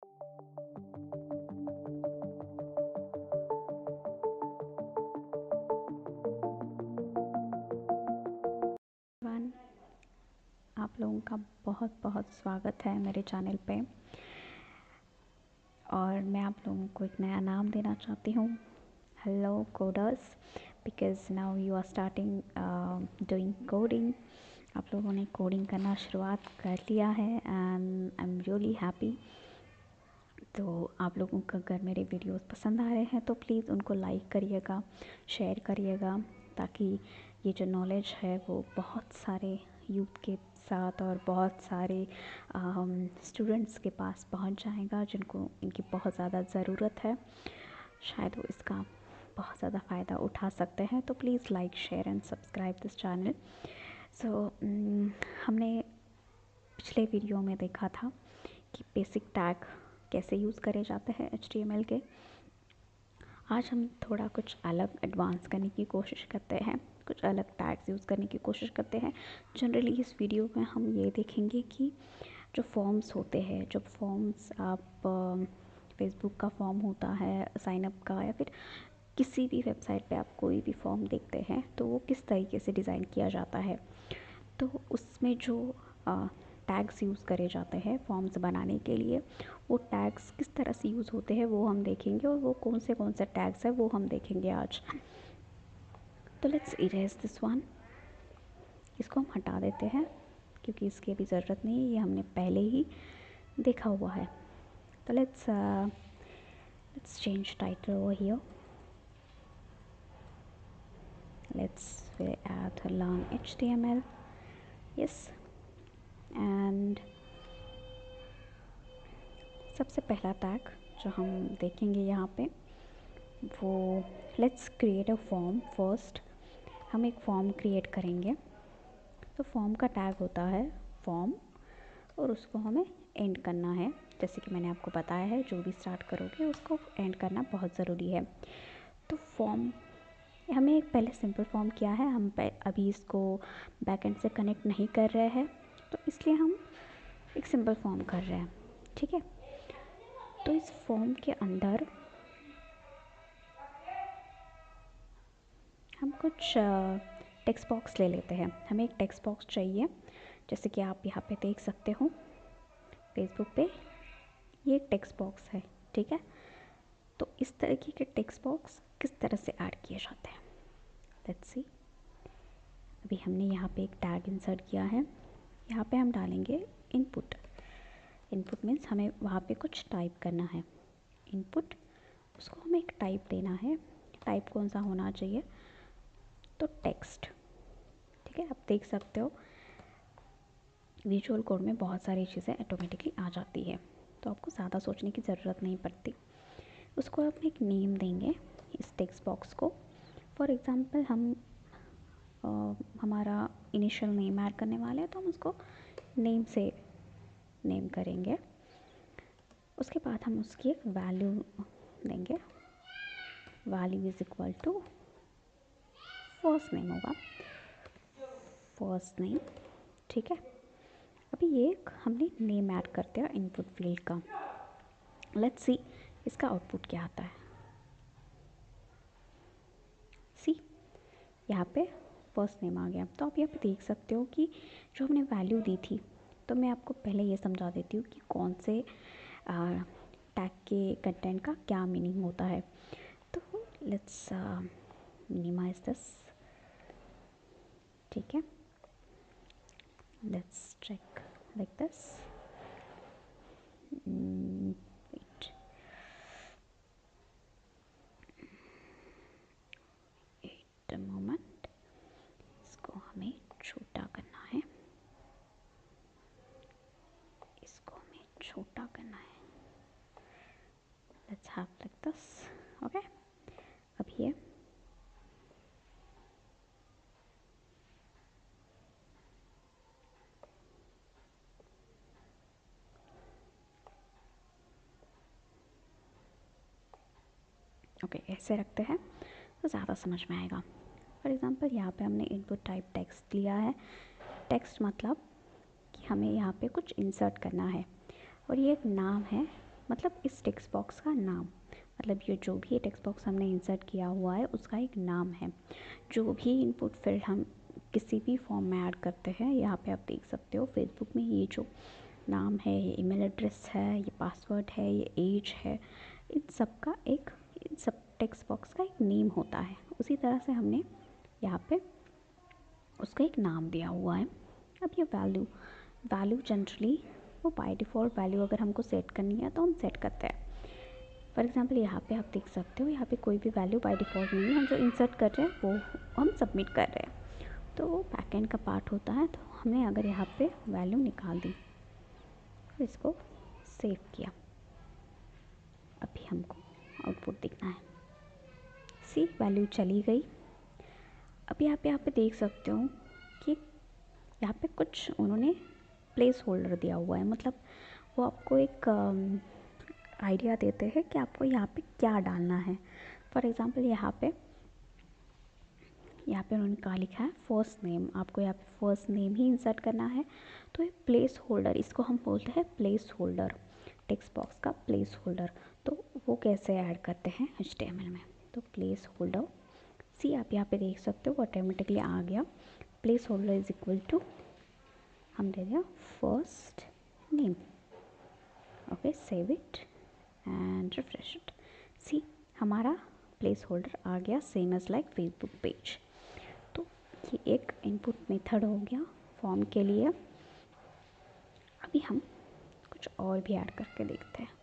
One आप लोगों का बहुत बहुत स्वागत है मेरे चैनल पे। और मैं आप लोगों को एक नया नाम देना चाहती हूँ, hello coders, because now you are starting doing coding. आप लोगों ने कोडिंग करना शुरुआत कर लिया है and I am really happy. तो आप लोगों को अगर मेरे वीडियोस पसंद आ रहे हैं तो प्लीज़ उनको लाइक करिएगा, शेयर करिएगा, ताकि ये जो नॉलेज है वो बहुत सारे यूथ के साथ और बहुत सारे स्टूडेंट्स के पास पहुंच जाएगा जिनको इनकी बहुत ज़्यादा ज़रूरत है। शायद वो इसका बहुत ज़्यादा फ़ायदा उठा सकते हैं। तो please like, share and subscribe this channel. So हमने पिछले वीडियो में देखा था कि बेसिक टैग कैसे यूज़ करे जाते हैं HTML के। आज हम थोड़ा कुछ अलग एडवांस करने की कोशिश करते हैं, कुछ अलग टैग्स यूज़ करने की कोशिश करते हैं। जनरली इस वीडियो में हम ये देखेंगे कि जो फॉर्म्स होते हैं, जो फॉर्म्स आप फेसबुक का फॉर्म होता है साइन अप का, या फिर किसी भी वेबसाइट पे आप कोई भी फॉर्म देखते हैं तो वो किस तरीके से डिज़ाइन किया जाता है। तो उसमें जो टैग्स यूज़ करे जाते हैं फॉर्म्स बनाने के लिए, वो टैग्स किस तरह से यूज़ होते हैं वो हम देखेंगे, और वो कौन से टैग्स हैं वो हम देखेंगे आज। तो लेट्स इरेज दिस वन, इसको हम हटा देते हैं क्योंकि इसकी अभी ज़रूरत नहीं है, ये हमने पहले ही देखा हुआ है। तो let's change title over here. Let's add learn HTML, yes, and सबसे पहला टैग जो हम देखेंगे यहाँ पे वो let's create a form. First हम एक फॉर्म क्रिएट करेंगे। तो फॉर्म का टैग होता है फॉर्म, और उसको हमें एंड करना है। जैसे कि मैंने आपको बताया है, जो भी स्टार्ट करोगे उसको एंड करना बहुत ज़रूरी है। तो फॉर्म हमें एक पहले सिंपल फॉर्म किया है, हम अभी इसको बैकएंड से कनेक्ट नहीं कर रहे हैं, तो इसलिए हम एक सिंपल फॉर्म कर रहे हैं, ठीक है। तो इस फॉर्म के अंदर हम कुछ टेक्स्ट बॉक्स ले लेते हैं। हमें एक टेक्स्ट बॉक्स चाहिए, जैसे कि आप यहाँ पे देख सकते हो फेसबुक पे ये एक टेक्स्ट बॉक्स है, ठीक है। तो इस तरीके के टेक्स्ट बॉक्स किस तरह से ऐड किए जाते हैं, लेट्स सी। अभी हमने यहाँ पे एक टैग इंसर्ट किया है, यहाँ पे हम डालेंगे इनपुट। इनपुट मीन्स हमें वहाँ पे कुछ टाइप करना है। इनपुट, उसको हमें एक टाइप देना है। टाइप कौन सा होना चाहिए, तो टेक्स्ट, ठीक है। आप देख सकते हो विजुअल कोड में बहुत सारी चीज़ें ऑटोमेटिकली आ जाती है, तो आपको ज़्यादा सोचने की ज़रूरत नहीं पड़ती। उसको आप एक नेम देंगे इस टेक्स्ट बॉक्स को। फॉर एग्ज़ाम्पल हम हमारा इनिशियल नेम ऐड करने वाले हैं, तो हम उसको नेम से नेम करेंगे। उसके बाद हम उसकी एक वैल्यू देंगे। Value is equal to first name होगा, फर्स्ट नेम, ठीक है। अभी ये हमने नेम ऐड करते हैं इनपुट फील्ड का। लेट्स सी इसका आउटपुट क्या आता है। सी यहाँ पे फर्स्ट नेम आ गया। तो आप यहाँ पे देख सकते हो कि जो हमने वैल्यू दी थी, तो मैं आपको पहले ये समझा देती हूँ कि कौन से टैग के कंटेंट का क्या मीनिंग होता है। तो लेट्स मिनिमाइज दिस, ठीक है। Let's check like this. Wait, wait a moment, इसको हमें छोटा करना है, इसको हमें छोटा करना है। Let's have like this, okay. अब ये ओके ऐसे रखते हैं तो ज़्यादा समझ में आएगा। फॉर एग्ज़ाम्पल यहाँ पे हमने इनपुट टाइप टेक्स्ट लिया है। टेक्स्ट मतलब कि हमें यहाँ पे कुछ इंसर्ट करना है, और ये एक नाम है मतलब इस टेक्स्ट बॉक्स का नाम, मतलब ये जो भी टेक्स्ट बॉक्स हमने इंसर्ट किया हुआ है उसका एक नाम है। जो भी इनपुट फील्ड हम किसी भी फॉर्म में ऐड करते हैं, यहाँ पे आप देख सकते हो फेसबुक में ये जो नाम है, ये ईमेल एड्रेस है, ये पासवर्ड है, ये एज है, इन सब टेक्स्ट बॉक्स का एक नेम होता है। उसी तरह से हमने यहाँ पे उसका एक नाम दिया हुआ है। अब ये वैल्यू जनरली वो बाय डिफ़ॉल्ट वैल्यू अगर हमको सेट करनी है तो हम सेट करते हैं। फॉर एग्ज़ाम्पल यहाँ पे आप देख सकते हो, यहाँ पे कोई भी वैल्यू बाय डिफ़ॉल्ट नहीं है, हम जो इंसर्ट कर रहे हैं वो हम सबमिट कर रहे हैं। तो वो बैकएंड का पार्ट होता है। तो हमने अगर यहाँ पे वैल्यू निकाल दी, इसको सेव किया, अभी हमको आउटपुट दिखना है। सी वैल्यू चली गई। अब यहाँ पे देख सकते हो कि यहाँ पे कुछ उन्होंने प्लेस होल्डर दिया हुआ है, मतलब वो आपको एक आइडिया देते हैं कि आपको यहाँ पे क्या डालना है। फॉर एग्ज़ाम्पल यहाँ पे उन्होंने कहा लिखा है फर्स्ट नेम, आपको यहाँ पे फर्स्ट नेम ही इंसर्ट करना है। तो ये प्लेस होल्डर, इसको हम बोलते हैं प्लेस होल्डर, टेक्स्ट बॉक्स का प्लेस होल्डर। तो वो कैसे ऐड करते हैं HTML में, तो प्लेस होल्डर, सी आप यहाँ पे देख सकते हो ऑटोमेटिकली आ गया। Placeholder is equal to, हम दे दिया first name. Okay, save it and refresh it. See हमारा प्लेस होल्डर आ गया, same as like Facebook page. तो ये एक इनपुट मेथड हो गया फॉर्म के लिए। अभी हम कुछ और भी ऐड करके देखते हैं।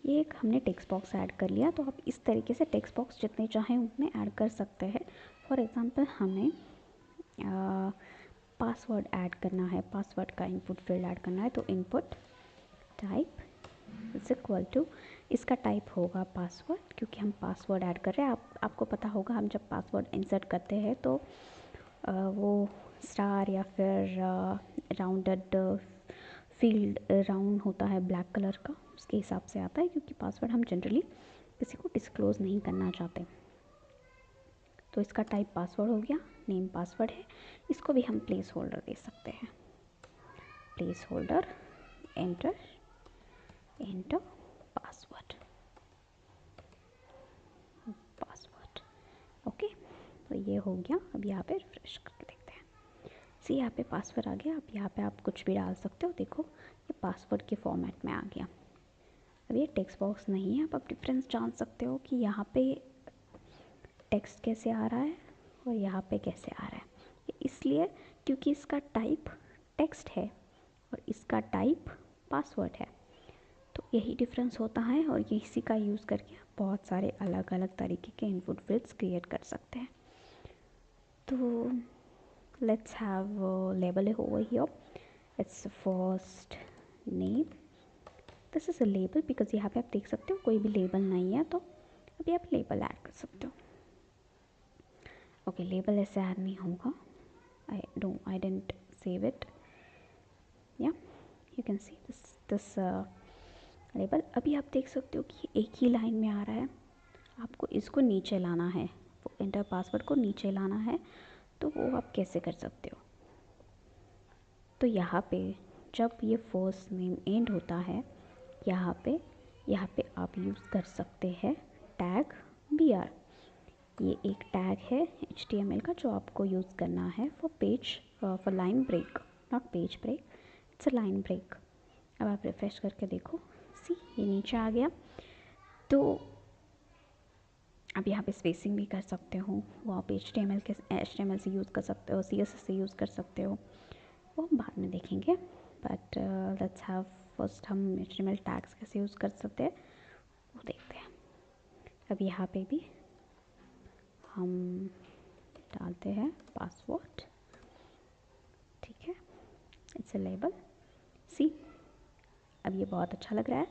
ये एक हमने टेक्स्ट बॉक्स ऐड कर लिया, तो आप इस तरीके से टेक्स्ट बॉक्स जितने चाहें उतने ऐड कर सकते हैं। फॉर एग्ज़ाम्पल हमें पासवर्ड ऐड करना है, पासवर्ड का इनपुट फील्ड ऐड करना है, तो input type is equal to, इसका टाइप होगा पासवर्ड, क्योंकि हम पासवर्ड ऐड कर रहे हैं। आपको पता होगा हम जब पासवर्ड इंसर्ट करते हैं तो वो स्टार या फिर राउंडेड फील्ड राउंड होता है ब्लैक कलर का, उसके हिसाब से आता है, क्योंकि पासवर्ड हम जनरली किसी को डिस्क्लोज़ नहीं करना चाहते। तो इसका टाइप पासवर्ड हो गया, नेम पासवर्ड है। इसको भी हम प्लेस होल्डर दे सकते हैं, place holder, enter password, okay. तो ये हो गया। अब यहाँ पे रिफ्रेश करके देखते हैं। सी यहाँ पे पासवर्ड आ गया। अब यहाँ पे आप कुछ भी डाल सकते हो, देखो ये पासवर्ड के फॉर्मेट में आ गया। अब ये टेक्स्ट बॉक्स नहीं है, आप डिफरेंस जान सकते हो कि यहाँ पे टेक्स्ट कैसे आ रहा है और यहाँ पे कैसे आ रहा है। इसलिए क्योंकि इसका टाइप टेक्स्ट है और इसका टाइप पासवर्ड है, तो यही डिफरेंस होता है। और ये इसी का यूज़ करके आप बहुत सारे अलग अलग तरीके के इनपुट फील्ड्स क्रिएट कर सकते हैं। तो let's have label over here, it's first name, this is a label, because यहाँ पे आप देख सकते हो कोई भी लेबल नहीं है, तो अभी आप लेबल ऐड कर सकते हो। ओके, लेबल ऐसे ऐड नहीं होगा, आई डेंट सेव इट, या you can see this label. अभी आप देख सकते हो कि एक ही लाइन में आ रहा है, आपको इसको नीचे लाना है, वो एंटर पासवर्ड को नीचे लाना है, तो वो आप कैसे कर सकते हो। तो यहाँ पे जब ये फर्स्ट नेम एंड होता है, यहाँ पे आप यूज़ कर सकते हैं टैग br। ये एक टैग है HTML का जो आपको यूज़ करना है for line break, not page break, it's a line break. अब आप रिफ्रेश करके देखो, सी ये नीचे आ गया। तो अब यहाँ पे स्पेसिंग भी कर सकते हो, वो आप HTML से यूज़ कर सकते हो, CSS से यूज़ कर सकते हो, वो हम बाद में देखेंगे। बट लेट्स हैव फर्स्ट हम HTML टैग्स कैसे यूज़ कर सकते हैं वो देखते हैं। अब यहाँ पे भी हम डालते हैं पासवर्ड, ठीक है, इट्स अ लेबल। सी अब ये बहुत अच्छा लग रहा है।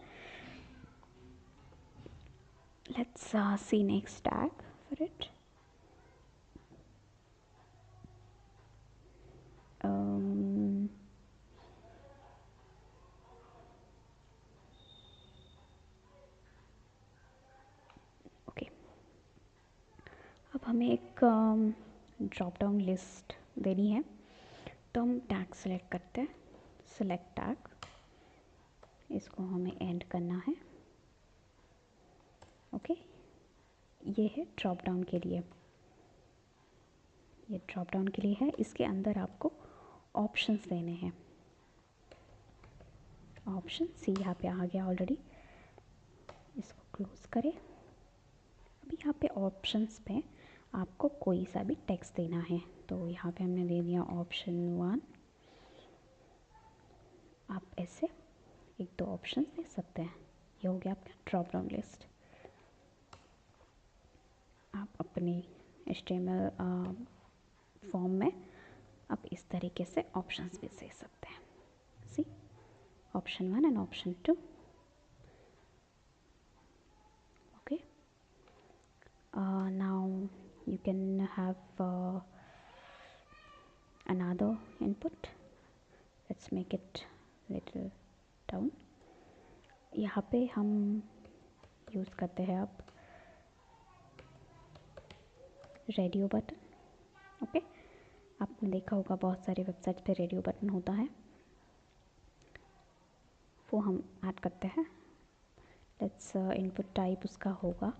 Let's see next tag for it. Okay, अब हमें एक ड्रॉप डाउन लिस्ट देनी है, तो हम टैग सेलेक्ट करते हैं, सेलेक्ट टैग, इसको हमें एंड करना है। ओके, ये है ड्रॉप डाउन के लिए, ये ड्रॉप डाउन के लिए है। इसके अंदर आपको ऑप्शंस देने हैं। ऑप्शन सी यहाँ पे आ गया ऑलरेडी, इसको क्लोज करें। अभी यहाँ पे ऑप्शंस पे आपको कोई सा भी टेक्स्ट देना है। तो यहाँ पे हमने दे दिया ऑप्शन 1। आप ऐसे एक दो ऑप्शन दे सकते हैं। ये हो गया आपका ड्रॉप डाउन लिस्ट। आप अपनी HTML फॉर्म में आप इस तरीके से ऑप्शंस भी दे सकते हैं। See, option 1 and option 2। Okay, now you can have another input. Let's make it little down. यहाँ पे हम यूज़ करते हैं अब रेडियो बटन। ओके, आपने देखा होगा बहुत सारी वेबसाइट पे रेडियो बटन होता है, वो हम ऐड करते हैं। लेट्स इनपुट टाइप उसका होगा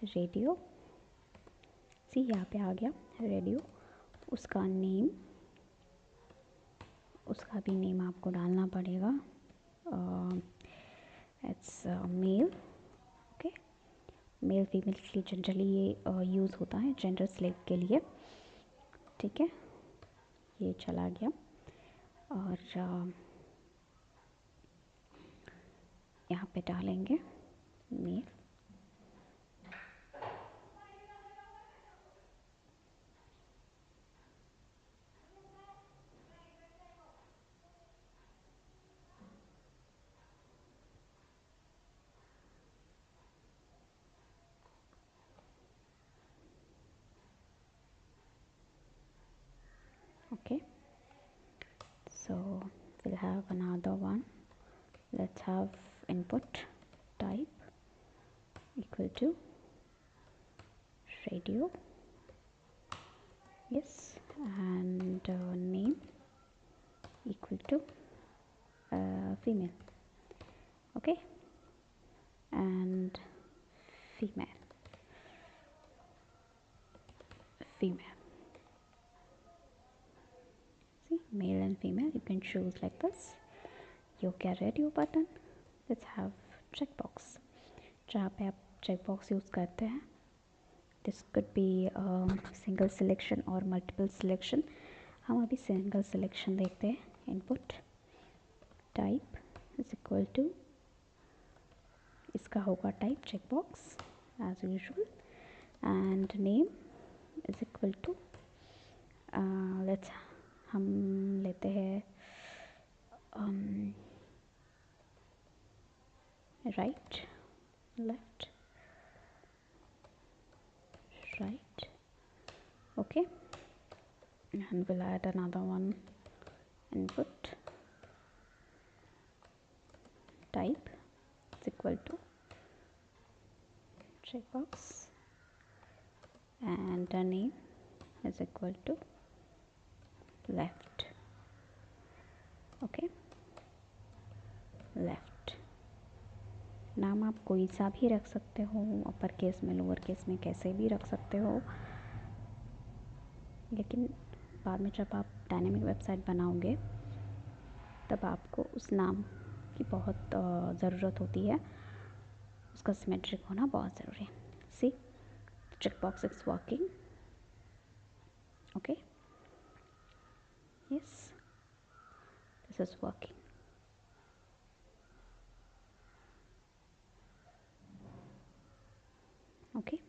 रेडियो। सी, यहाँ पे आ गया रेडियो। उसका नेम, उसका भी नेम आपको डालना पड़ेगा। It's male. Okay, male female के लिए जनरली ये यूज़ होता है जेंडर स्लेव के लिए। ठीक है, ये चला गया। और यहाँ पे डालेंगे mail. Okay, so we'll have another one. Let's have input type equal to radio, yes, and name equal to female. Okay, and female. See, male and female you can choose like this. You get radio button. Let's have checkbox, जहाँ पे आप checkbox use करते हैं। This could be single selection और multiple selection। हम अभी single selection देखते हैं। Input type is equal to, इसका होगा type checkbox as usual, and name is equal to let's हम लेते हैं right, left, right. Okay, and we'll add another one, input type is equal to checkbox, and the name is equal to left. Okay, left। नाम आप कोई सा भी रख सकते हो, अपर केस में लोअर केस में कैसे भी रख सकते हो, लेकिन बाद में जब आप डायनेमिक वेबसाइट बनाओगे तब आपको उस नाम की बहुत ज़रूरत होती है, उसका सिमेट्रिक होना बहुत ज़रूरी है। सी, checkbox is working. Okay, yes, this is working. Okay,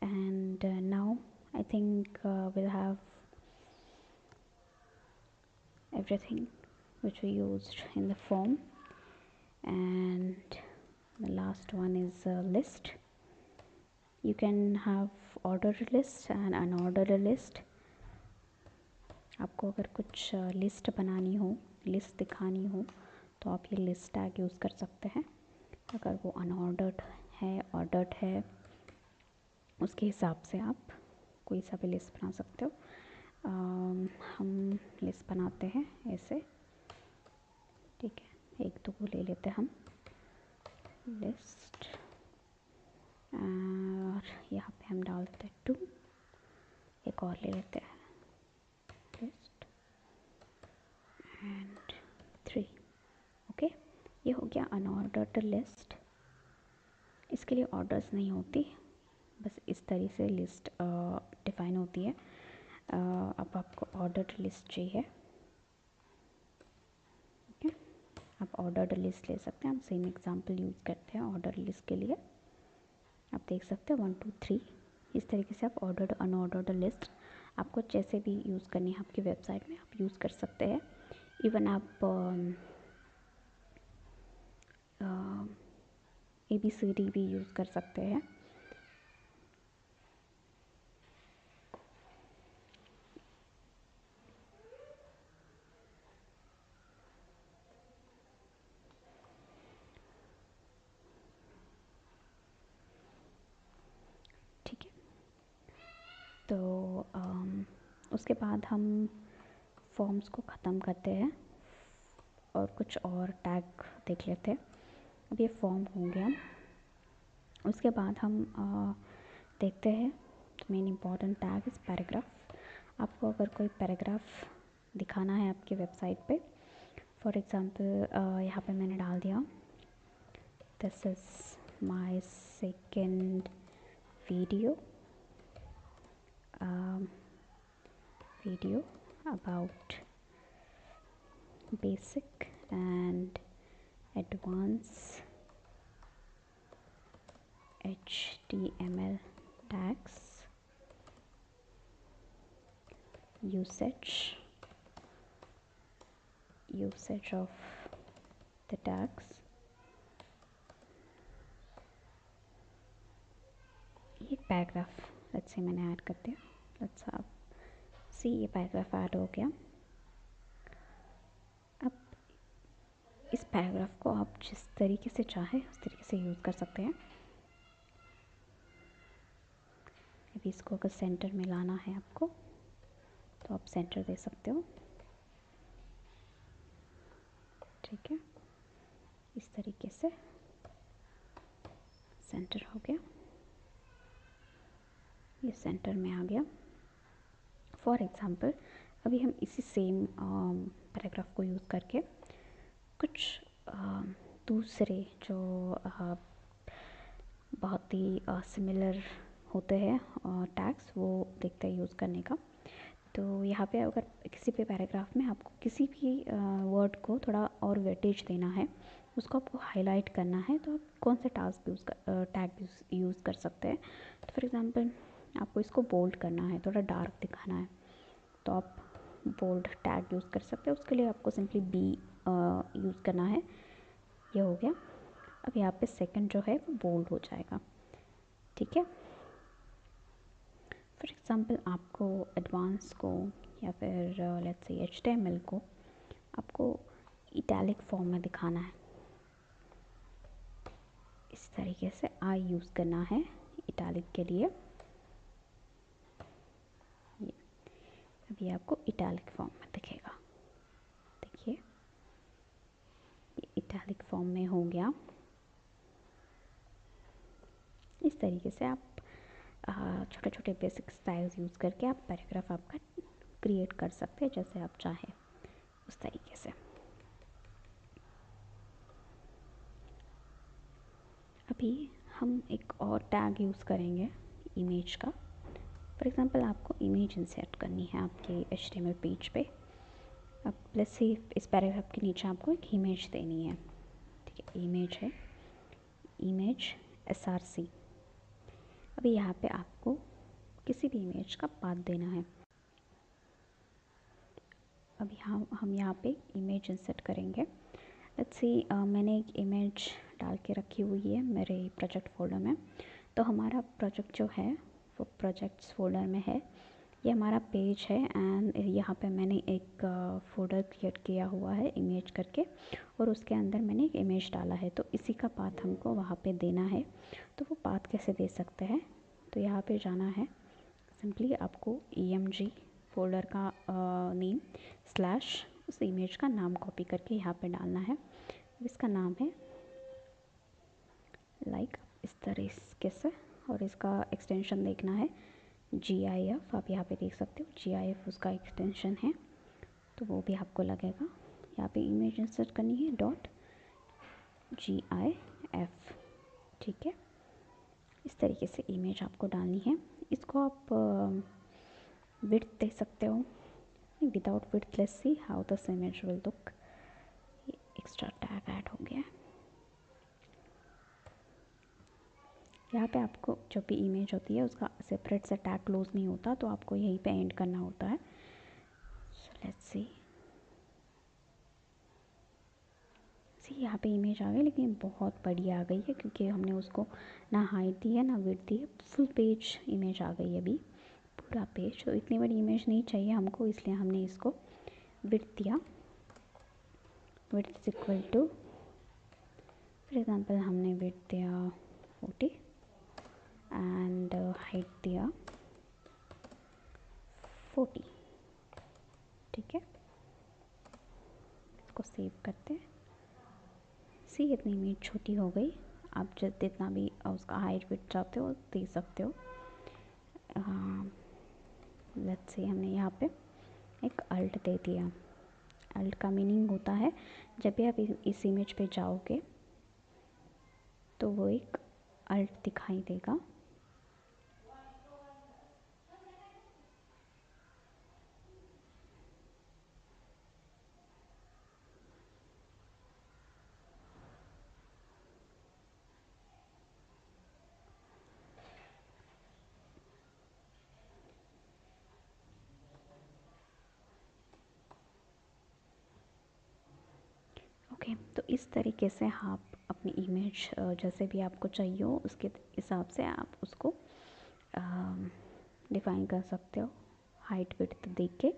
and now I think we'll have everything which we used in the form, and the last one is a list. You can have ordered list and unordered list. आपको अगर कुछ list बनानी हो, list दिखानी हो, तो आप ये लिस्ट टैग यूज़ कर सकते हैं। अगर वो अनऑर्डर्ड है, ऑर्डर्ड है, उसके हिसाब से आप कोई सा भी लिस्ट बना सकते हो। हम लिस्ट बनाते हैं ऐसे, ठीक है। एक दो को ले लेते हैं हम लिस्ट, और यहाँ पे हम डालते हैं 2, एक और ले लेते हैं लिस्ट एंड 3। ओके, ये हो गया अनऑर्डर्ड लिस्ट। इसके लिए ऑर्डर्स नहीं होती, बस इस तरीके से लिस्ट डिफाइन होती है। अब आपको ऑर्डर्ड लिस्ट चाहिए, ओके। आप ऑर्डर्ड लिस्ट ले सकते हैं, हम सेम एग्जांपल यूज़ करते हैं ऑर्डर लिस्ट के लिए। आप देख सकते हैं 1 2 3, इस तरीके से आप ऑर्डर्ड अनऑर्डर्ड लिस्ट आपको जैसे भी यूज़ करनी है आपकी वेबसाइट में आप यूज़ कर सकते हैं। इवन आप ABCD भी यूज़ कर सकते हैं। ठीक है, तो उसके बाद हम फॉर्म्स को ख़त्म करते हैं और कुछ और टैग देख लेते हैं। अब ये फॉर्म हो गया, उसके बाद हम देखते हैं मेन इम्पॉर्टेंट टैग इस पैराग्राफ। आपको अगर कोई पैराग्राफ दिखाना है आपकी वेबसाइट पे, फॉर एग्ज़ाम्पल यहाँ पे मैंने डाल दिया this is my second video about basic and advanced HTML tags usage of the tags। ये पैराग्राफ लेट्स से मैंने ऐड कर दिया, लेट्स सी ये पैराग्राफ ऐड हो गया। अब इस पैराग्राफ को आप जिस तरीके से चाहे उस तरीके से यूज़ कर सकते हैं। अभी इसको अगर सेंटर में लाना है आपको तो आप सेंटर दे सकते हो, ठीक है। इस तरीके से सेंटर हो गया, ये सेंटर में आ गया। फॉर एग्ज़ाम्पल अभी हम इसी सेम पैराग्राफ को यूज़ करके कुछ दूसरे जो बहुत ही सिमिलर होते हैं टैग्स वो देखते हैं यूज़ करने का। तो यहाँ पे अगर किसी भी पैराग्राफ में आपको किसी भी वर्ड को थोड़ा और वेटेज देना है, उसको आपको हाईलाइट करना है, तो आप कौन से टैग यूज़ कर सकते हैं। तो फॉर एग्ज़ाम्पल आपको इसको बोल्ड करना है, थोड़ा डार्क दिखाना है, तो आप बोल्ड टैग यूज़ कर सकते हैं। उसके लिए आपको सिंपली बी यूज़ करना है, ये हो गया। अब यहाँ पे सेकंड जो है वो बोल्ड हो जाएगा, ठीक है। फॉर एग्ज़ाम्पल आपको एडवांस को या फिर लेट्स से HTML को आपको इटैलिक फॉर्म में दिखाना है, इस तरीके से आई यूज़ करना है इटैलिक के लिए। ये अभी आपको इटैलिक फॉर्म में दिखेगा, देखिए ये इटैलिक फॉर्म में हो गया। इस तरीके से आप छोटे छोटे बेसिक स्टाइल्स यूज़ करके आप पैराग्राफ आपका क्रिएट कर सकते हैं जैसे आप चाहें उस तरीके से। अभी हम एक और टैग यूज़ करेंगे इमेज का। फॉर एग्ज़ाम्पल आपको इमेज इंसर्ट करनी है आपके HTML पेज पे। अब लेट्स से इस पैराग्राफ के नीचे आपको एक इमेज देनी है, ठीक है। इमेज है, इमेज src। अभी यहाँ पे आपको किसी भी इमेज का पाथ देना है। अभी हम यहाँ पे इमेज इंसर्ट करेंगे। लेट्स सी मैंने एक इमेज डाल के रखी हुई है मेरे प्रोजेक्ट फोल्डर में। तो हमारा प्रोजेक्ट जो है वो प्रोजेक्ट्स फोल्डर में है, ये हमारा पेज है। एंड यहाँ पे मैंने एक फोल्डर क्रिएट किया हुआ है इमेज करके, और उसके अंदर मैंने एक इमेज डाला है। तो इसी का पाथ हमको वहाँ पे देना है। तो वो पाथ कैसे दे सकते हैं, तो यहाँ पे जाना है, सिंपली आपको EMG फोल्डर का नेम स्लैश उस इमेज का नाम कॉपी करके यहाँ पे डालना है। इसका नाम है लाइक इस तरीके से, और इसका एक्सटेंशन देखना है GIF। आप यहाँ पे देख सकते हो GIF उसका एक्सटेंशन है, तो वो भी आपको लगेगा। यहाँ पे इमेज इंसर्ट करनी है .gif, ठीक है। इस तरीके से इमेज आपको डालनी है। इसको आप विड्थ दे सकते हो, without width let's see how this image will look. Extra tag add हो गया। यहाँ पे आपको जो भी इमेज होती है उसका सेपरेट से टैग क्लोज नहीं होता, तो आपको यहीं पे एंड करना होता है। सो लेट्स सी यहाँ पे इमेज आ गई, लेकिन बहुत बड़ी आ गई है क्योंकि हमने उसको ना हाइट दी है ना विड्थ दी है। फुल पेज इमेज आ गई है अभी, पूरा पेज। तो इतनी बड़ी इमेज नहीं चाहिए हमको, इसलिए हमने इसको विड्थ दिया। Width is equal to, for example हमने विड्थ दिया 40 एंड हाइट दिया 40, ठीक है। इसको सेव करते हैं। सी इतनी इमेज छोटी हो गई। आप जितना भी उसका हाइट विड्थ चाहते हो दे सकते हो। लेट्स से हमने यहाँ पे एक अल्ट दे दिया। अल्ट का मीनिंग होता है जब भी आप इस इमेज पे जाओगे तो वो एक अल्ट दिखाई देगा। ओके, तो इस तरीके से आप अपनी इमेज जैसे भी आपको चाहिए हो उसके हिसाब से आप उसको डिफ़ाइन कर सकते हो हाइट विड्थ देख के।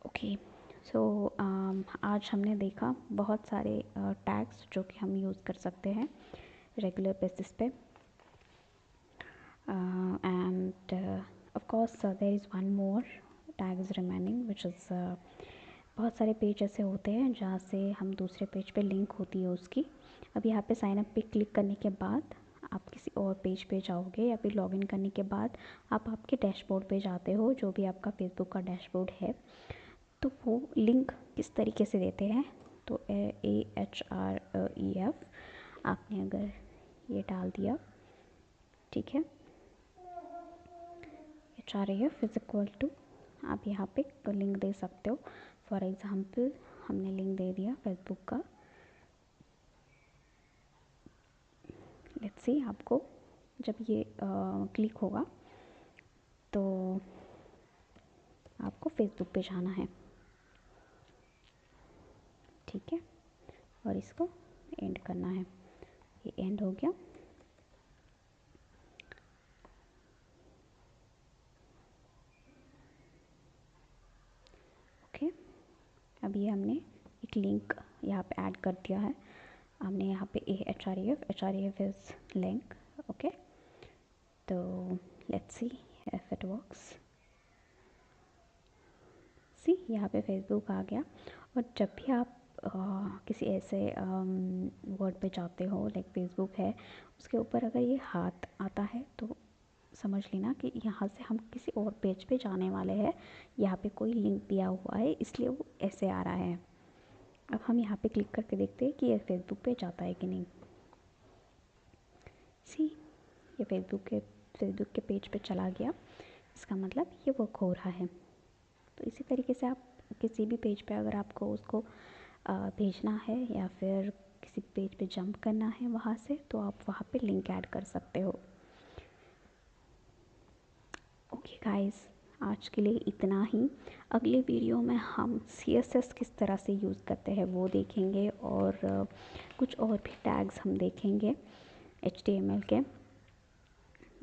ओके, सो आज हमने देखा बहुत सारे टैग्स जो कि हम यूज़ कर सकते हैं रेगुलर बेसिस पे। And of course there is one more tag is remaining which is बहुत सारे पेज ऐसे होते हैं जहाँ से हम दूसरे पेज पे लिंक होती है उसकी। अब यहाँ पे साइन अप पे क्लिक करने के बाद आप किसी और पेज पे जाओगे, या फिर लॉगिन करने के बाद आप आपके डैशबोर्ड पे जाते हो, जो भी आपका फेसबुक का डैशबोर्ड है। तो वो लिंक किस तरीके से देते हैं, तो AHREF आपने अगर ये डाल दिया, ठीक है, HREF इज़ इक्वल टू, आप यहाँ पे लिंक दे सकते हो। फॉर एग्ज़ाम्पल हमने लिंक दे दिया फेसबुक का। लेट्स सी आपको जब ये क्लिक होगा तो आपको फेसबुक पे जाना है, ठीक है, और इसको एंड करना है। ये एंड हो गया। ओके, अभी हमने एक लिंक यहाँ पे ऐड कर दिया है। हमने यहाँ पे HREF इज़ लिंक। ओके, तो let's see if it works. See यहाँ पे फेसबुक आ गया। और जब भी आप किसी ऐसे वर्ड पे जाते हो लाइक फेसबुक है, उसके ऊपर अगर ये हाथ आता है तो समझ लेना कि यहाँ से हम किसी और पेज पे जाने वाले हैं। यहाँ पे कोई लिंक दिया हुआ है इसलिए वो ऐसे आ रहा है। अब हम यहाँ पे क्लिक करके देखते हैं कि ये फेसबुक पे जाता है कि नहीं। सी ये फेसबुक के पेज पे चला गया, इसका मतलब ये वर्क हो रहा है। तो इसी तरीके से आप किसी भी पेज पे अगर आपको उसको भेजना है या फिर किसी पेज पे जंप करना है वहाँ से, तो आप वहाँ पे लिंक ऐड कर सकते हो। ओके गाइस, आज के लिए इतना ही। अगले वीडियो में हम CSS किस तरह से यूज़ करते हैं वो देखेंगे, और कुछ और भी टैग्स हम देखेंगे HTML के।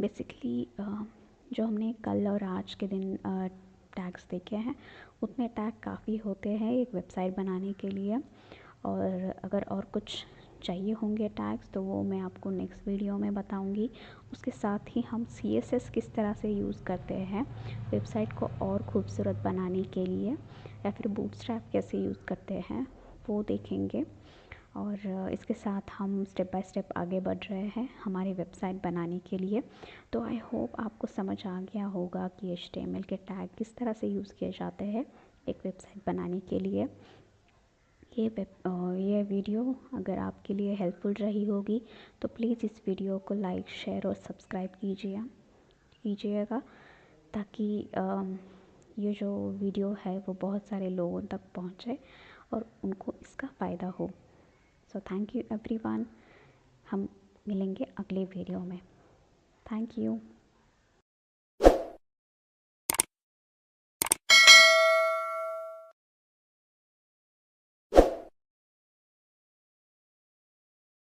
बेसिकली जो हमने कल और आज के दिन टैग्स देखे हैं, उतने टैग काफ़ी होते हैं एक वेबसाइट बनाने के लिए। और अगर और कुछ चाहिए होंगे टैग्स, तो वो मैं आपको नेक्स्ट वीडियो में बताऊंगी। उसके साथ ही हम CSS किस तरह से यूज़ करते हैं वेबसाइट को और ख़ूबसूरत बनाने के लिए, या फिर बूटस्ट्रैप कैसे यूज़ करते हैं वो देखेंगे। और इसके साथ हम स्टेप बाय स्टेप आगे बढ़ रहे हैं हमारी वेबसाइट बनाने के लिए। तो आई होप आपको समझ आ गया होगा कि HTML के टैग किस तरह से यूज़ किए जाते हैं एक वेबसाइट बनाने के लिए। ये वीडियो अगर आपके लिए हेल्पफुल रही होगी तो प्लीज़ इस वीडियो को लाइक, शेयर और सब्सक्राइब कीजिएगा, ताकि ये जो वीडियो है वो बहुत सारे लोगों तक पहुँचे और उनको इसका फ़ायदा हो। सो थैंक यू एवरीवन, हम मिलेंगे अगले वीडियो में। Thank you.